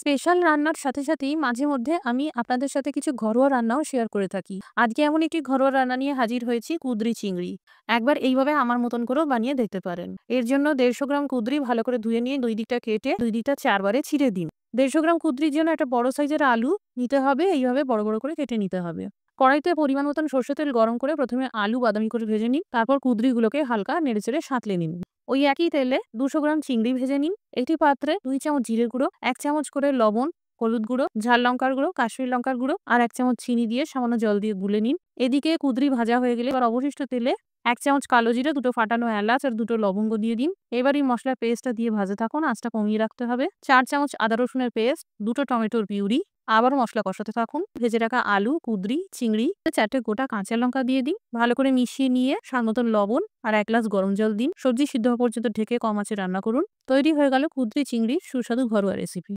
Special রান্নার সাথে সাথেই মাঝে মধ্যে আমি আপনাদের সাথে কিছু ঘরোয়া রান্নাও শেয়ার করে থাকি। আজকে এমন একটি ঘরোয়া রান্না নিয়ে হাজির হয়েছি, কুঁদরি চিংড়ি। একবার এইভাবে আমার মতন করেও বানিয়ে দেখতে পারেন। এর জন্য ১৫০ গ্রাম কুঁদরি ভালো করে ধুয়ে নিয়ে ২ দিকটা কেটে ২ দিকটা ৪ বারে ছিঁড়ে দিন। ১৫০ গ্রাম কুঁদরির জন্য একটা বড় সাইজের আলু নিতে হবে, এইভাবে বড় বড় করে কেটে নিতে হবে। কড়াইতে পরিমাণ মতন সর্ষের তেল গরম করে প্রথমে আলু বাদামি করে ভেজে নিন, তারপর কুঁদরিগুলোকে হালকা নেড়েচেড়ে সাঁতলে নিন। ওই একই তেলে ২০০ গ্রাম চিংড়ি ভেজে নিন। একটি পাত্রে ২ চামচ জিরে গুঁড়ো, ১ চামচ করে লবণ, হলুদ গুঁড়ো, ঝাল লঙ্কার গুঁড়ো, কাশ্মীরি লঙ্কার গুঁড়ো আর ১ চামচ চিনি দিয়ে সামান্য জল দিয়ে গুলে নিন। এদিকে কুঁদরি ভাজা হয়ে গেলে এবার অবশিষ্ট তেলে ১ চামচ কালো জিরে, ২ টো ফাটানো এলাচ আর ২ টো লবঙ্গ দিয়ে দিন। এবার এই মসলার পেস্টটা দিয়ে ভাজতে থাকুন, আঁচটা কমিয়ে রাখতে হবে। ৪ চামচ আদা রসুনের পেস্ট, ২ টো টমেটোর পিউরি, আবারও মসলা কষাতে থাকুন। ভেজে রাখা আলু, কুঁদরি, চিংড়ি, ৪ টে গোটা কাঁচা লঙ্কা দিয়ে দিন। ভালো করে মিশিয়ে নিয়ে স্বাদ মতন লবণ আর ১ গ্লাস গরম জল দিন। সবজি সিদ্ধ হওয়া পর্যন্ত ঢেকে কম আঁচে রান্না করুন। তৈরি হয়ে গেল কুঁদরি চিংড়ির সুস্বাদু ঘরোয়া রেসিপি।